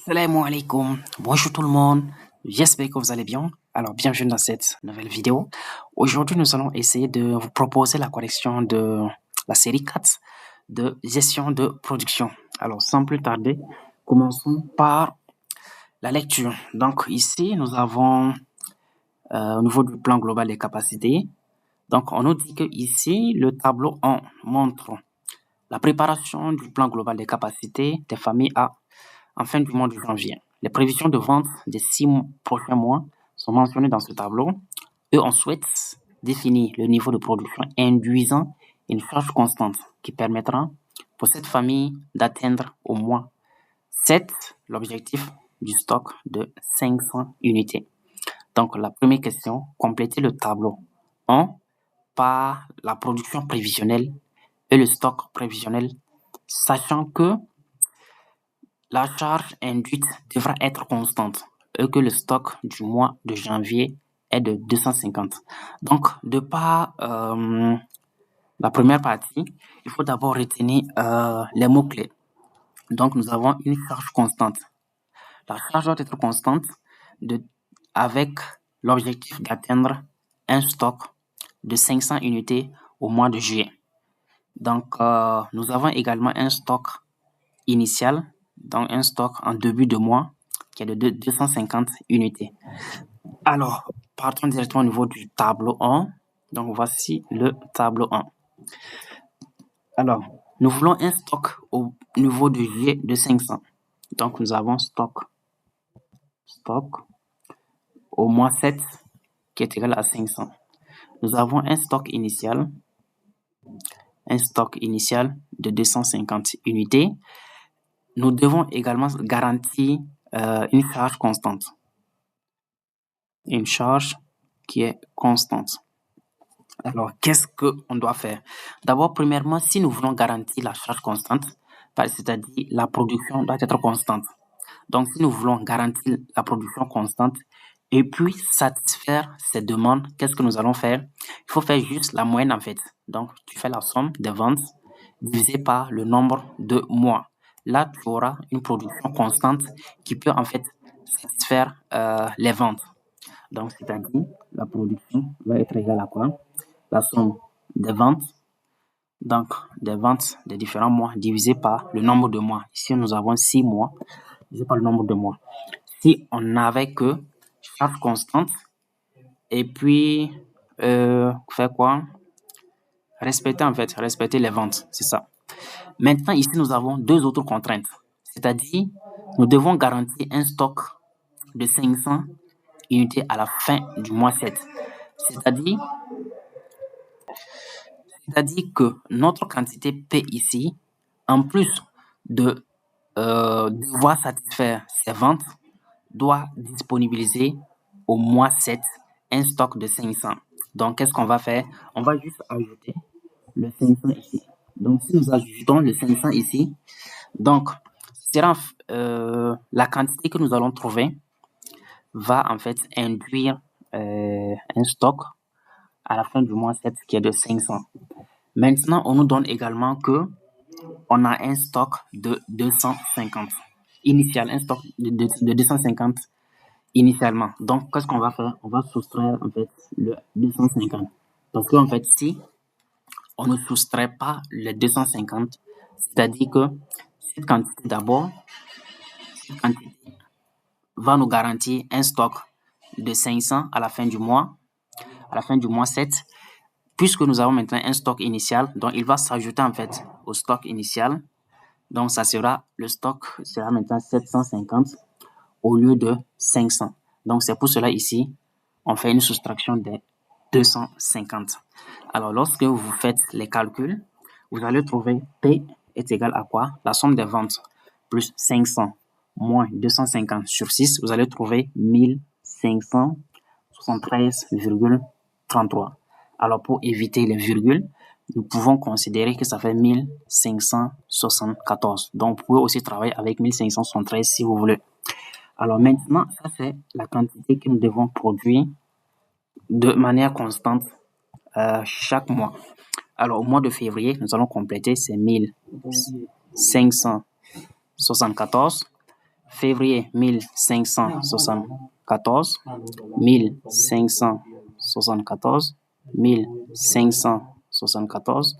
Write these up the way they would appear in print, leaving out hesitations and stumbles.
Salam alaikum, bonjour tout le monde, j'espère que vous allez bien. Alors bienvenue dans cette nouvelle vidéo. Aujourd'hui nous allons essayer de vous proposer la correction de la série 4 de gestion de production. Alors sans plus tarder, commençons par la lecture. Donc ici nous avons au niveau du plan global des capacités. Donc on nous dit que ici le tableau 1 montre la préparation du plan global des capacités des familles A en fin du mois de janvier. Les prévisions de vente des 6 prochains mois sont mentionnées dans ce tableau et on souhaite définir le niveau de production induisant une charge constante qui permettra pour cette famille d'atteindre au mois 7 l'objectif du stock de 500 unités. Donc la première question, compléter le tableau 1 par la production prévisionnelle et le stock prévisionnel, sachant que la charge induite devra être constante et que le stock du mois de janvier est de 250. Donc, de par la première partie, il faut d'abord retenir les mots-clés. Donc, nous avons une charge constante. La charge doit être constante avec l'objectif d'atteindre un stock de 500 unités au mois de juillet. Donc, nous avons également un stock initial, donc un stock en début de mois qui est de 250 unités. Alors, partons directement au niveau du tableau 1. Donc, voici le tableau 1. Alors, nous voulons un stock au niveau de juillet de 500. Donc, nous avons stock au mois 7 qui est égal à 500. Nous avons un stock initial de 250 unités. Nous devons également garantir une charge constante. Une charge qui est constante. Alors, qu'est-ce qu'on doit faire? D'abord, premièrement, si nous voulons garantir la charge constante, c'est-à-dire la production doit être constante. Donc, si nous voulons garantir la production constante et puis satisfaire ces demandes, qu'est-ce que nous allons faire? Il faut faire juste la moyenne en fait. Donc, tu fais la somme des ventes divisée par le nombre de mois. Là, tu auras une production constante qui peut en fait satisfaire les ventes. Donc, c'est-à-dire, la production va être égale à quoi? La somme des ventes, donc des ventes des différents mois divisé par le nombre de mois. Ici, nous avons 6 mois divisé par le nombre de mois. Si on n'avait que charge constante et puis faire quoi? Respecter les ventes, c'est ça. Maintenant, ici, nous avons deux autres contraintes. C'est-à-dire, nous devons garantir un stock de 500 unités à la fin du mois 7. C'est-à-dire que notre quantité P ici, en plus de devoir satisfaire ses ventes, doit disponibiliser au mois 7 un stock de 500. Donc, qu'est-ce qu'on va faire? On va juste ajouter le 500 ici. Donc, si nous ajoutons le 500 ici, donc, la quantité que nous allons trouver va en fait induire un stock à la fin du mois 7 qui est de 500. Maintenant, on nous donne également que on a un stock de 250 initial, un stock de 250 initialement. Donc, qu'est-ce qu'on va faire? On va soustraire en fait le 250. Parce qu'en fait, si on ne soustrait pas le 250, c'est-à-dire que cette quantité d'abord, va nous garantir un stock de 500 à la fin du mois 7, puisque nous avons maintenant un stock initial, donc il va s'ajouter en fait au stock initial. Donc le stock sera maintenant 750 au lieu de 500. Donc c'est pour cela ici, on fait une soustraction de 250. Alors lorsque vous faites les calculs, vous allez trouver P est égal à quoi? La somme des ventes plus 500 moins 250 sur 6, vous allez trouver 1573,33. Alors pour éviter les virgules, nous pouvons considérer que ça fait 1574. Donc vous pouvez aussi travailler avec 1573 si vous voulez. Alors maintenant, ça c'est la quantité que nous devons produire de manière constante chaque mois. Alors au mois de février, nous allons compléter ces 1574 février 1574, 1574, 1574.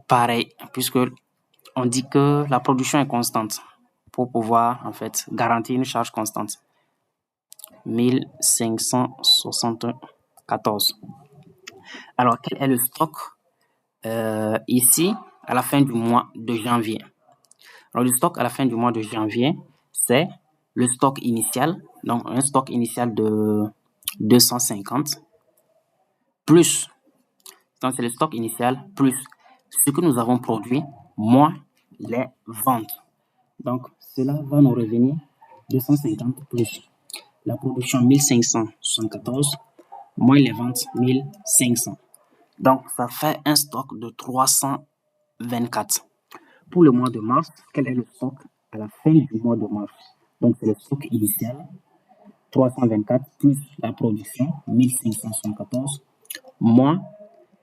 Pareil, puisque on dit que la production est constante pour pouvoir en fait garantir une charge constante. 1574. Alors, quel est le stock ici à la fin du mois de janvier? Alors, le stock à la fin du mois de janvier, c'est le stock initial, donc un stock initial de 250 plus, donc c'est le stock initial plus ce que nous avons produit moins les ventes. Donc, cela va nous revenir 250 plus la production 1574 moins les ventes 1500. Donc, ça fait un stock de 324. Pour le mois de mars, quel est le stock à la fin du mois de mars? Donc, c'est le stock initial 324 plus la production 1574 moins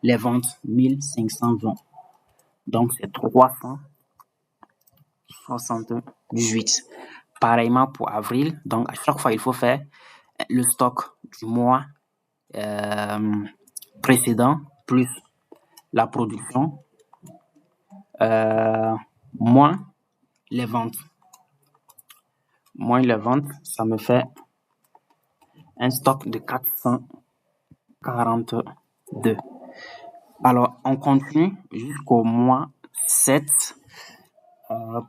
les ventes 1520. Donc, c'est 378. Pareillement pour avril. Donc, à chaque fois, il faut faire le stock du mois précédent plus la production moins les ventes. Moins les ventes, ça me fait un stock de 442. Alors, on continue jusqu'au mois 7,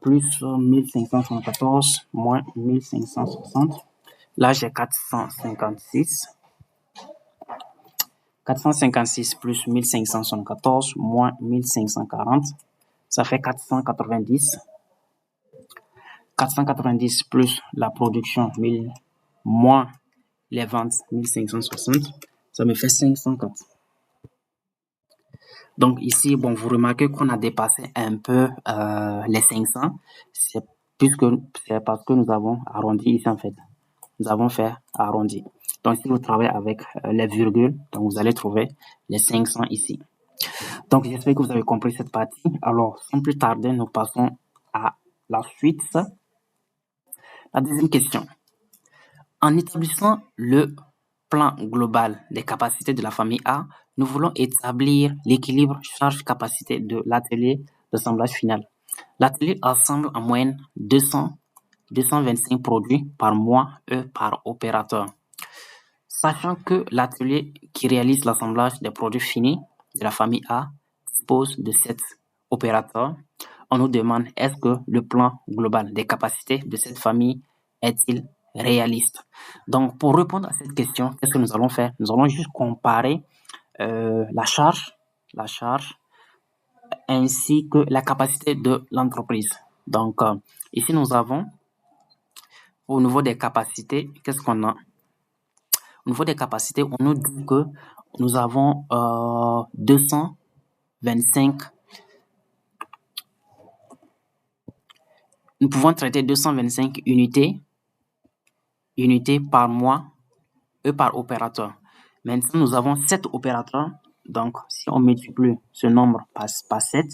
plus 1574 moins 1560. Là, j'ai 456. 456 plus 1574 moins 1540, ça fait 490. 490 plus la production 1000 moins les ventes 1560, ça me fait 504. Donc ici, bon, vous remarquez qu'on a dépassé un peu les 500, c'est parce que nous avons arrondi ici en fait. Nous avons fait arrondi. Donc si vous travaillez avec les virgules, donc vous allez trouver les 500 ici. Donc j'espère que vous avez compris cette partie. Alors sans plus tarder, nous passons à la suite. La deuxième question. En établissant le plan global des capacités de la famille A, nous voulons établir l'équilibre charge-capacité de l'atelier d'assemblage final. L'atelier assemble en moyenne 225 produits par mois et par opérateur. Sachant que l'atelier qui réalise l'assemblage des produits finis de la famille A dispose de 7 opérateurs, on nous demande est-ce que le plan global des capacités de cette famille est-il réaliste? Donc, pour répondre à cette question, qu'est-ce que nous allons faire? Nous allons juste comparer la charge ainsi que la capacité de l'entreprise. Donc, ici, nous avons, au niveau des capacités, qu'est-ce qu'on a? Au niveau des capacités, on nous dit que nous avons 225. Nous pouvons traiter 225 unités par mois et par opérateur. Maintenant, nous avons 7 opérateurs. Donc, si on multiplie ce nombre par 7,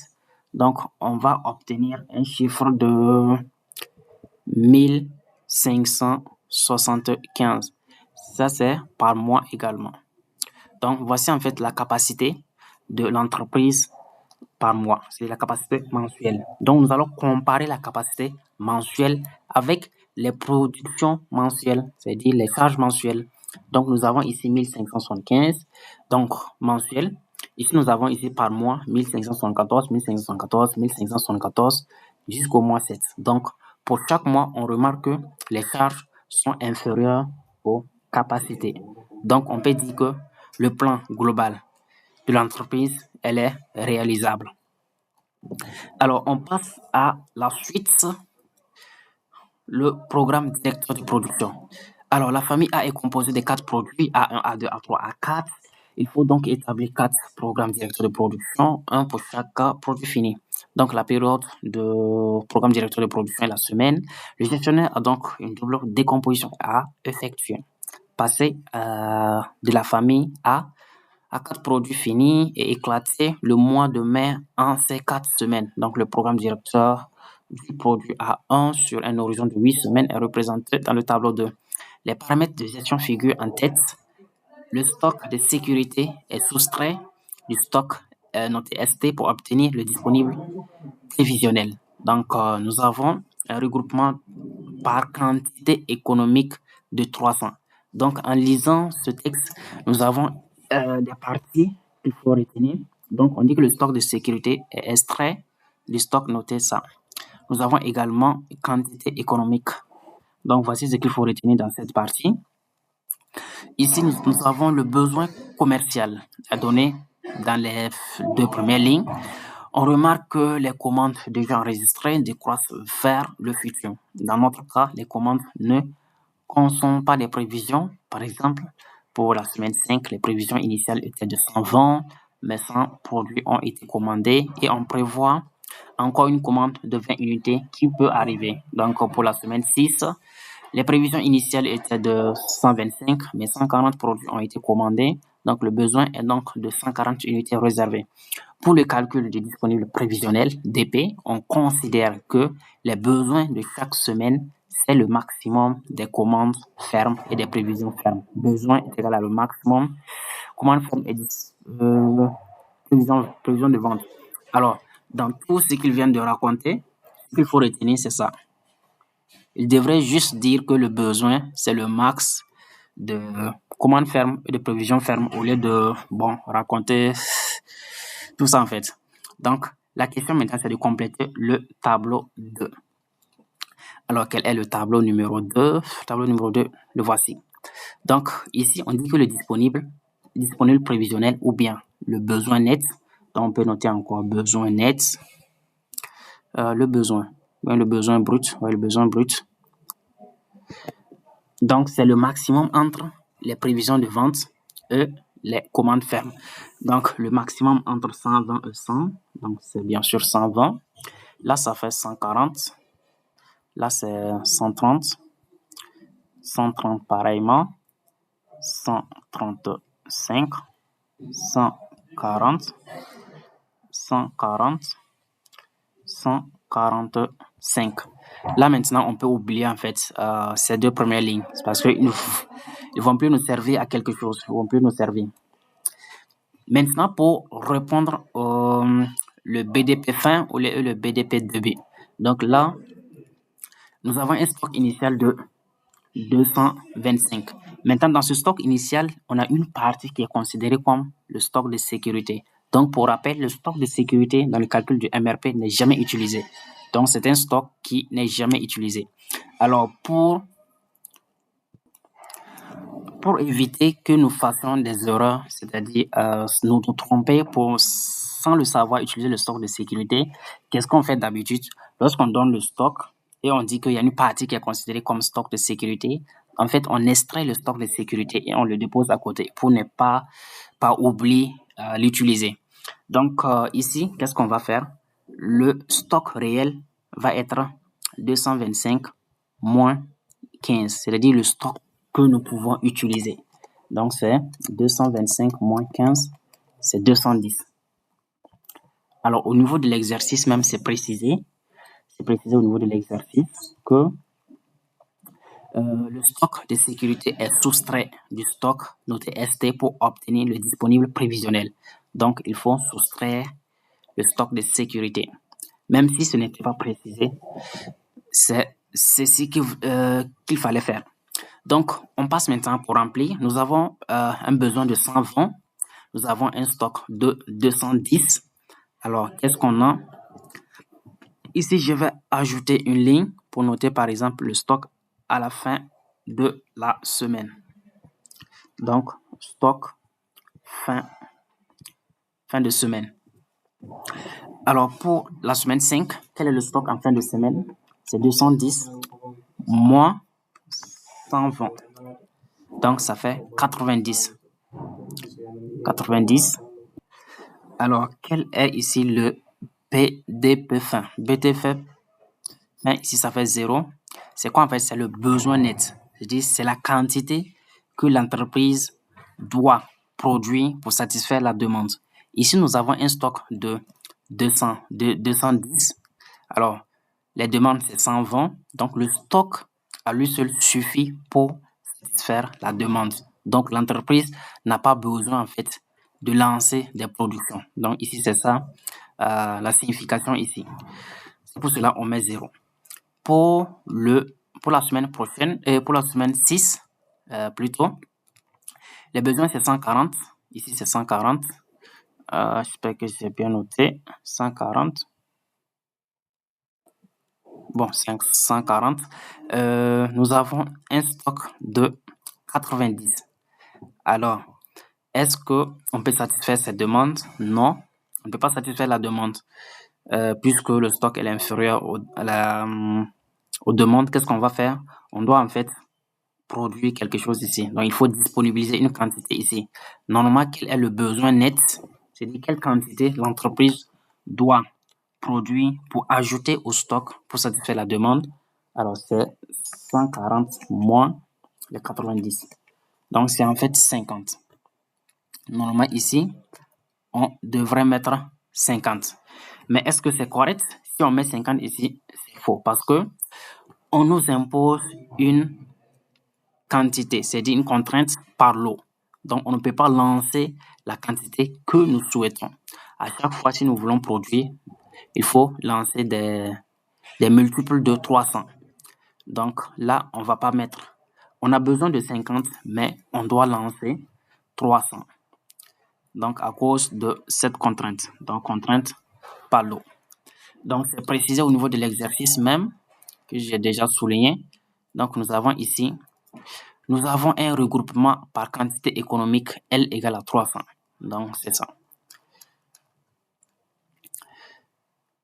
donc on va obtenir un chiffre de 1575. Ça, c'est par mois également. Donc, voici en fait la capacité de l'entreprise par mois. C'est la capacité mensuelle. Donc, nous allons comparer la capacité mensuelle avec les productions mensuelles, c'est-à-dire les charges mensuelles. Donc, nous avons ici 1575, donc mensuel. Ici, nous avons ici par mois 1574, 1574, 1574 jusqu'au mois 7. Donc, pour chaque mois, on remarque que les charges sont inférieures aux capacités. Donc, on peut dire que le plan global de l'entreprise, elle est réalisable. Alors, on passe à la suite, le programme directeur de production. Alors, la famille A est composée de 4 produits, A1, A2, A3, A4. Il faut donc établir 4 programmes directeurs de production, un pour chaque produit fini. Donc, la période de programme directeur de production est la semaine. Le gestionnaire a donc une double décomposition à effectuer. Passer de la famille A à 4 produits finis et éclater le mois de mai en ces 4 semaines. Donc, le programme directeur du produit à 1 sur un horizon de 8 semaines est représenté dans le tableau 2. Les paramètres de gestion figurent en tête. Le stock de sécurité est soustrait du stock noté ST pour obtenir le disponible prévisionnel. Donc, nous avons un regroupement par quantité économique de 300. Donc, en lisant ce texte, nous avons des parties qu'il faut retenir. Donc, on dit que le stock de sécurité est extrait du stock noté ça. Nous avons également quantité économique. Donc, voici ce qu'il faut retenir dans cette partie. Ici, nous avons le besoin commercial à donner dans les 2 premières lignes. On remarque que les commandes déjà enregistrées décroissent vers le futur. Dans notre cas, les commandes ne consomment pas les prévisions. Par exemple, pour la semaine 5, les prévisions initiales étaient de 120, mais 100 produits ont été commandés et on prévoit encore une commande de 20 unités qui peut arriver. Donc, pour la semaine 6, les prévisions initiales étaient de 125, mais 140 produits ont été commandés. Donc, le besoin est donc de 140 unités réservées. Pour le calcul du disponible prévisionnel, DP, on considère que les besoins de chaque semaine, c'est le maximum des commandes fermes et des prévisions fermes. Besoin est égal à le maximum. Commande ferme et prévision de vente. Alors, dans tout ce qu'il vient de raconter, ce qu'il faut retenir, c'est ça. Il devrait juste dire que le besoin, c'est le max de commandes fermes et de prévisions fermes au lieu de, raconter tout ça en fait. Donc, la question maintenant, c'est de compléter le tableau 2. Alors, quel est le tableau numéro 2? Tableau numéro 2, le voici. Donc, ici, on dit que le disponible prévisionnel ou bien le besoin net. Donc, on peut noter encore besoin net. Le besoin brut. Le besoin brut. Donc, c'est le maximum entre les prévisions de vente et les commandes fermes. Donc, le maximum entre 120 et 100. Donc, c'est bien sûr 120. Là, ça fait 140. Là, c'est 130. 130 pareillement. 135. 140. 140. 145. Là, maintenant, on peut oublier, en fait, ces 2 premières lignes. C'est parce qu'ils ne vont plus nous servir à quelque chose. Ils ne vont plus nous servir. Maintenant, pour répondre le BDP fin ou le BDP début. Donc là, nous avons un stock initial de 225. Maintenant, dans ce stock initial, on a une partie qui est considérée comme le stock de sécurité. Donc, pour rappel, le stock de sécurité dans le calcul du MRP n'est jamais utilisé. Donc, c'est un stock qui n'est jamais utilisé. Alors, pour éviter que nous fassions des erreurs, c'est-à-dire nous tromper pour, sans le savoir, utiliser le stock de sécurité, qu'est-ce qu'on fait d'habitude? Lorsqu'on donne le stock et on dit qu'il y a une partie qui est considérée comme stock de sécurité, en fait, on extrait le stock de sécurité et on le dépose à côté pour ne pas oublier l'utiliser. Donc, ici, qu'est-ce qu'on va faire? Le stock réel va être 225 moins 15, c'est-à-dire le stock que nous pouvons utiliser. Donc, c'est 225 moins 15, c'est 210. Alors, au niveau de l'exercice même, c'est précisé au niveau de l'exercice que le stock de sécurité est soustrait du stock noté ST pour obtenir le disponible prévisionnel. Donc, il faut soustraire le stock de sécurité. Même si ce n'était pas précisé, c'est ce qu'il fallait faire. Donc, on passe maintenant pour remplir. Nous avons un besoin de 120. Nous avons un stock de 210. Alors, qu'est-ce qu'on a? Ici, je vais ajouter une ligne pour noter, par exemple, le stock à la fin de la semaine. Donc, stock fin de semaine. Alors, pour la semaine 5, quel est le stock en fin de semaine? C'est 210 moins 120. Donc, ça fait 90. 90. Alors, quel est ici le BDP fin? BDP fin, ici, ça fait 0. C'est quoi en fait? C'est le besoin net. C'est-à-dire, c'est la quantité que l'entreprise doit produire pour satisfaire la demande. Ici, nous avons un stock de 210. Alors, les demandes, c'est 120. Donc, le stock à lui seul suffit pour satisfaire la demande. Donc, l'entreprise n'a pas besoin, en fait, de lancer des productions. Donc, ici, c'est ça, la signification ici. C'est pour cela on met 0. Pour la semaine prochaine, et pour la semaine 6, plutôt, les besoins, c'est 140. Ici, c'est 140. J'espère que j'ai bien noté. 140. Bon, 540. Nous avons un stock de 90. Alors, est-ce qu'on peut satisfaire cette demande? Non, on ne peut pas satisfaire la demande puisque le stock est inférieur aux demandes. Qu'est-ce qu'on va faire? On doit en fait produire quelque chose ici. Donc, il faut disponibiliser une quantité ici. Normalement, quel est le besoin net? C'est-à-dire quelle quantité l'entreprise doit produire pour ajouter au stock pour satisfaire la demande. Alors, c'est 140 moins les 90. Donc, c'est en fait 50. Normalement, ici, on devrait mettre 50. Mais est-ce que c'est correct? Si on met 50 ici, c'est faux parce que on nous impose une quantité, c'est-à-dire une contrainte par lot. Donc, on ne peut pas lancer la quantité que nous souhaitons. À chaque fois, si nous voulons produire, il faut lancer des multiples de 300. Donc, là, on ne va pas mettre. On a besoin de 50, mais on doit lancer 300. Donc, à cause de cette contrainte. Donc, contrainte par lot. Donc, c'est précisé au niveau de l'exercice même que j'ai déjà souligné. Donc, nous avons ici, nous avons un regroupement par quantité économique L égale à 300. Donc, c'est ça.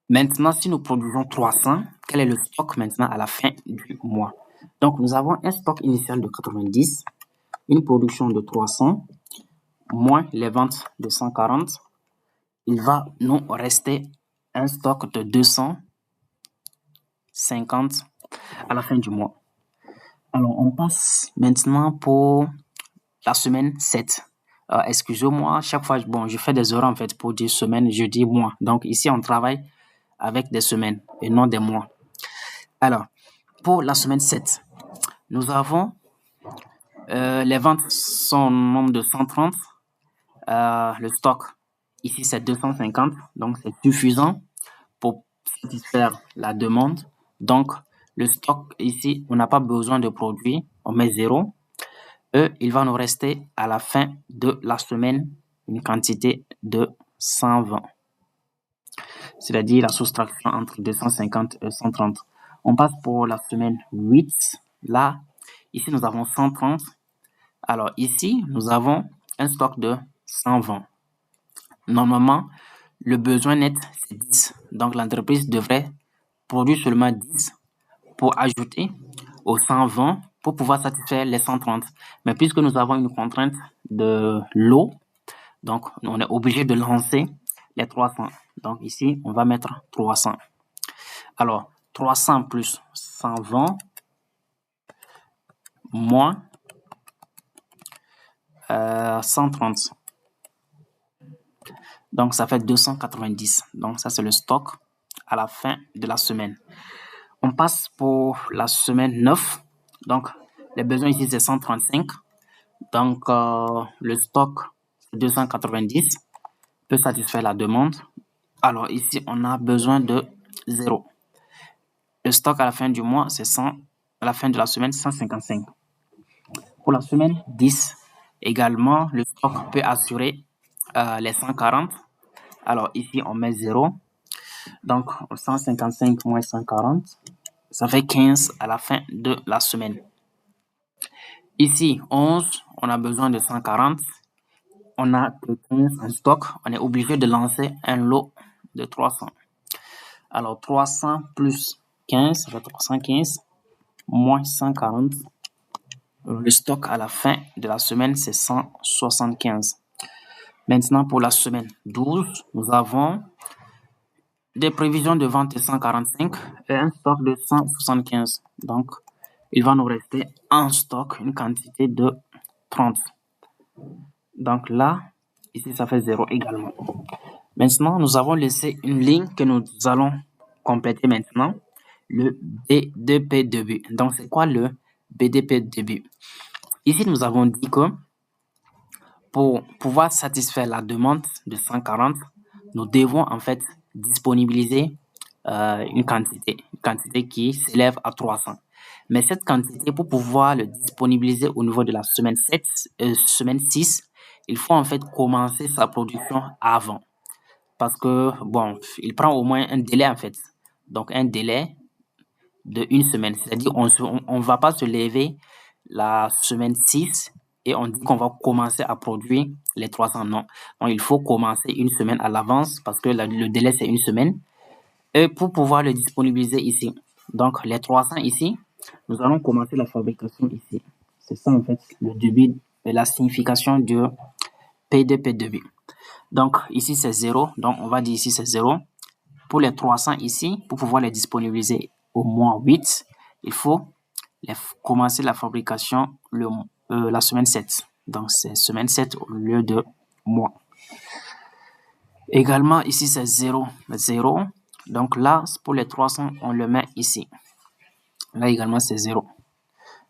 Maintenant, si nous produisons 300, quel est le stock maintenant à la fin du mois? Donc, nous avons un stock initial de 90, une production de 300, moins les ventes de 140. Il va nous rester un stock de 250 à la fin du mois. Alors, on passe maintenant pour la semaine 7. Excusez-moi, chaque fois, je fais des erreurs en fait pour dire semaine, je dis mois. Donc, ici, on travaille avec des semaines et non des mois. Alors, pour la semaine 7, nous avons les ventes sont au nombre de 130. Le stock, ici, c'est 250. Donc, c'est suffisant pour satisfaire la demande. Donc, le stock, ici, on n'a pas besoin de produits. On met 0. Il va nous rester à la fin de la semaine une quantité de 120. C'est-à-dire la soustraction entre 250 et 130. On passe pour la semaine 8. Là, ici, nous avons 130. Alors ici, nous avons un stock de 120. Normalement, le besoin net, c'est 10. Donc, l'entreprise devrait produire seulement 10 pour ajouter aux 120 pour pouvoir satisfaire les 130. Mais puisque nous avons une contrainte de lot, donc on est obligé de lancer les 300. Donc ici, on va mettre 300. Alors, 300 plus 120 moins 130. Donc, ça fait 290. Donc, ça, c'est le stock à la fin de la semaine. On passe pour la semaine 9. Donc, les besoins ici, c'est 135. Donc, le stock, 290, peut satisfaire la demande. Alors, ici, on a besoin de 0. Le stock à la fin du mois, c'est 100. À la fin de la semaine, 155. Pour la semaine 10, également, le stock peut assurer les 140. Alors, ici, on met 0. Donc, 155 moins 140, ça fait 15 à la fin de la semaine. Ici, 11, on a besoin de 140. On a que 15 en stock. On est obligé de lancer un lot de 300. Alors, 300 plus 15, ça fait 315, moins 140. Le stock à la fin de la semaine, c'est 175. Maintenant, pour la semaine 12, nous avons des prévisions de vente de 145 et un stock de 175. Donc, il va nous rester en stock une quantité de 30. Donc là, ici, ça fait 0 également. Maintenant, nous avons laissé une ligne que nous allons compléter maintenant. le BDP début. Donc, c'est quoi le BDP début? Ici, nous avons dit que pour pouvoir satisfaire la demande de 140, nous devons en fait disponibiliser une quantité qui s'élève à 300. Mais cette quantité, pour pouvoir le disponibiliser au niveau de la semaine 7, semaine 6, il faut en fait commencer sa production avant. Parce que, bon, il prend au moins un délai en fait. Donc, un délai de une semaine. C'est-à-dire, on va pas se lever la semaine 6 et on dit qu'on va commencer à produire les 300. Non. Donc, il faut commencer une semaine à l'avance parce que le délai, c'est une semaine. Et pour pouvoir le disponibiliser ici. Donc, les 300 ici, nous allons commencer la fabrication ici. C'est ça, en fait, le début et la signification du P2P2B. Donc, ici, c'est 0. Donc, on va dire ici, c'est 0. Pour les 300 ici, pour pouvoir les disponibiliser au mois 8, il faut commencer la fabrication la semaine 7. Donc, c'est semaine 7 au lieu de mois. Également, ici, c'est 0. 0. Donc là, pour les 300, on le met ici. Là également, c'est 0.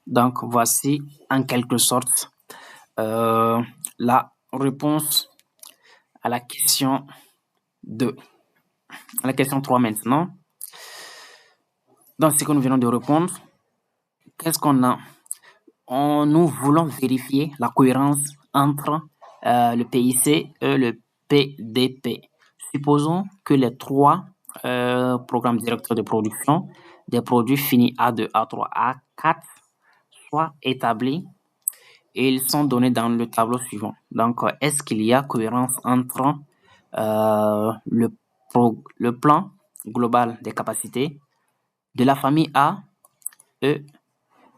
Donc, voici en quelque sorte la réponse à la question 2. À la question 3 maintenant. Dans ce que nous venons de répondre, qu'est-ce qu'on a? Nous voulons vérifier la cohérence entre le PIC et le PDP. Supposons que les trois programmes directeurs de production des produits finis A2, A3, A4 soient établis et ils sont donnés dans le tableau suivant. Donc, est-ce qu'il y a cohérence entre le plan global des capacités de la famille A et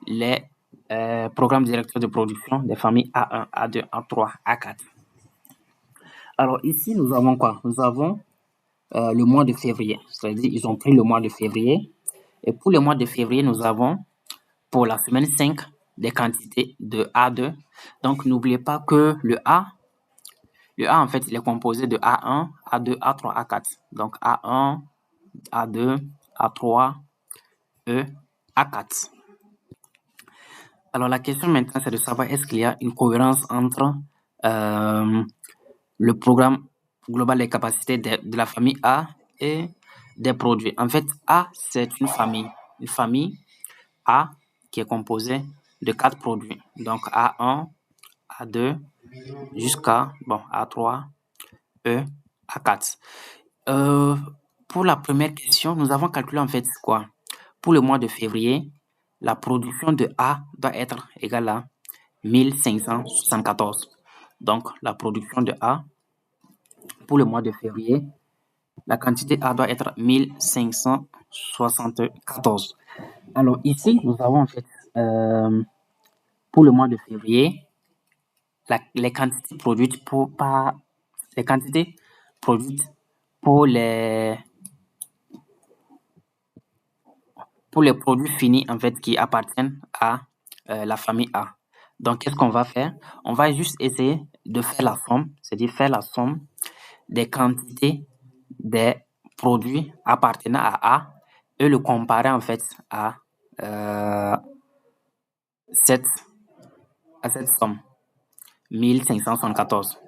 les programmes directeurs de production des familles A1, A2, A3, A4. Alors ici, nous avons quoi? Nous avons le mois de février. C'est-à-dire, ils ont pris le mois de février. Et pour le mois de février, nous avons pour la semaine 5 des quantités de A2. Donc, n'oubliez pas que le A, en fait, il est composé de A1, A2, A3, A4. Donc, A1, A2, A3, E, A4. Alors, la question maintenant, c'est de savoir est-ce qu'il y a une cohérence entre le programme global des capacités de la famille A et des produits. En fait, A, c'est une famille A qui est composée de 4 produits. Donc, A1, A2, jusqu'à A3, E, A4. Pour la première question, nous avons calculé en fait quoi? Pour le mois de février, la production de A doit être égale à 1574. Donc, la production de A pour le mois de février, la quantité A doit être 1574. Alors, ici, nous avons en fait, pour le mois de février, les quantités produites les quantités produites pour les produits finis en fait qui appartiennent à la famille A. Donc, qu'est-ce qu'on va faire? On va juste essayer de faire la somme, c'est-à-dire faire la somme des quantités des produits appartenant à A et le comparer en fait à cette somme, 1574.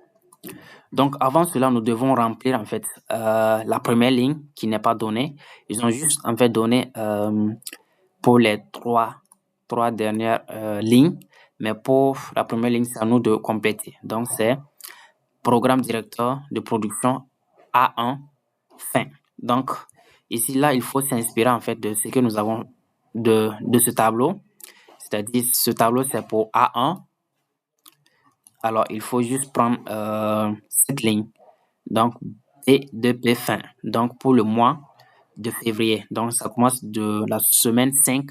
Donc, avant cela, nous devons remplir en fait la première ligne qui n'est pas donnée. Ils ont juste en fait donné pour les trois dernières lignes, mais pour la première ligne, c'est à nous de compléter. Donc, c'est programme directeur de production A1 fin. Donc, ici, là, il faut s'inspirer en fait de ce que nous avons de ce tableau. C'est-à-dire, ce tableau, c'est pour A1. Alors, il faut juste prendre cette ligne. Donc, P2P fin. Donc, pour le mois de février. Donc, ça commence de la semaine 5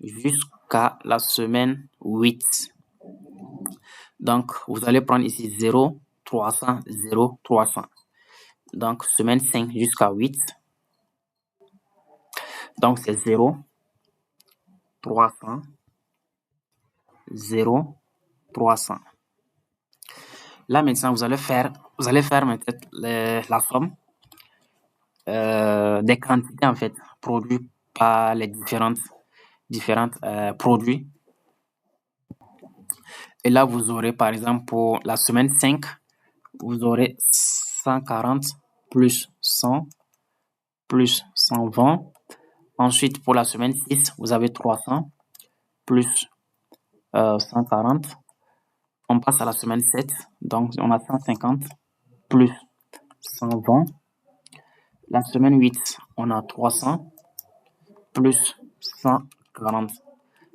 jusqu'à la semaine 8. Donc, vous allez prendre ici 0, 300, 0, 300. Donc, semaine 5 jusqu'à 8. Donc, c'est 0, 300, 0, 300. Là, maintenant, vous allez faire maintenant la somme des quantités, en fait, produites par les différentes produits. Et là, vous aurez par exemple pour la semaine 5, vous aurez 140 plus 100 plus 120. Ensuite, pour la semaine 6, vous avez 300 plus 140. On passe à la semaine 7, donc on a 150 plus 120. La semaine 8, on a 300 plus 140.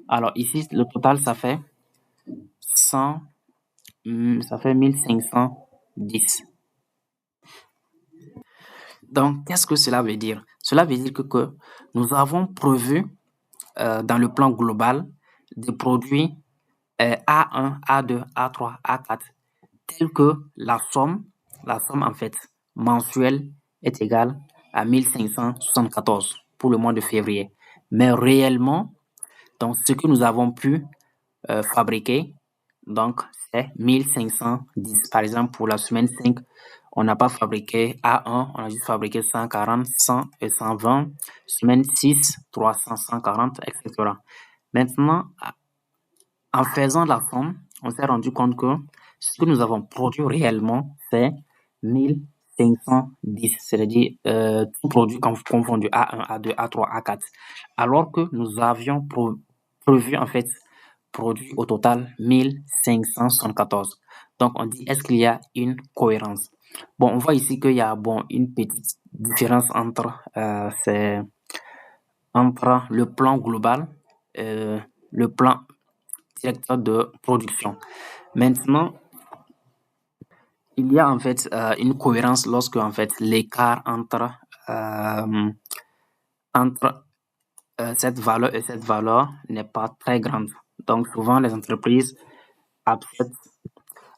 Alors ici, le total, ça fait 1510. Donc, qu'est-ce que cela veut dire? Cela veut dire que nous avons prévu dans le plan global des produits A1, A2, A3, A4, tels que la somme en fait mensuelle est égale à 1574 pour le mois de février. Mais réellement, donc ce que nous avons pu fabriquer, donc c'est 1510. Par exemple, pour la semaine 5, on n'a pas fabriqué A1, on a juste fabriqué 140, 100 et 120. Semaine 6, 300, 140, etc. Maintenant, en faisant la somme, on s'est rendu compte que ce que nous avons produit réellement, c'est 1510, c'est-à-dire tout produit confondu A1, A2, A3, A4. Alors que nous avions prévu en fait produit au total 1574. Donc on dit, est-ce qu'il y a une cohérence? Bon, on voit ici qu'il y a une petite différence entre le plan global et le plan directeur de production. Maintenant, il y a en fait une cohérence lorsque en fait l'écart entre cette valeur et cette valeur n'est pas très grande. Donc souvent les entreprises acceptent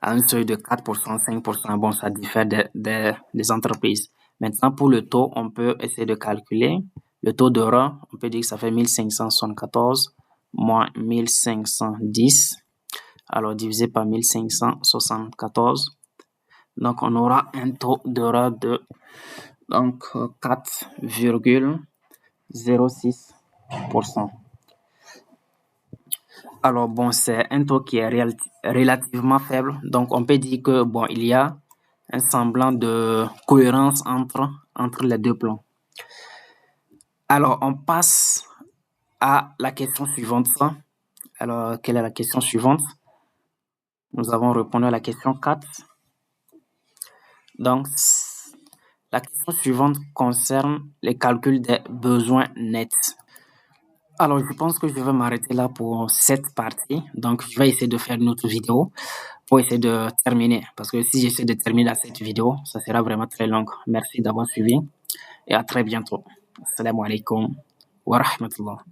à un seuil de 4%, 5%. Bon, ça diffère des entreprises. Maintenant, pour le taux, on peut essayer de calculer. Le taux d'erreur, on peut dire que ça fait 1574 moins 1510. Alors, divisé par 1574. Donc, on aura un taux d'erreur de 4,06%. Alors, bon, c'est un taux qui est relativement faible. Donc, on peut dire que, bon, il y a un semblant de cohérence entre les deux plans. Alors, on passe à la question suivante. Alors, quelle est la question suivante? Nous avons répondu à la question 4. Donc, la question suivante concerne les calculs des besoins nets. Alors, je pense que je vais m'arrêter là pour cette partie. Donc, je vais essayer de faire une autre vidéo pour essayer de terminer. Parce que si j'essaie de terminer cette vidéo, ça sera vraiment très long. Merci d'avoir suivi et à très bientôt. Assalamu alaikum wa rahmatullah.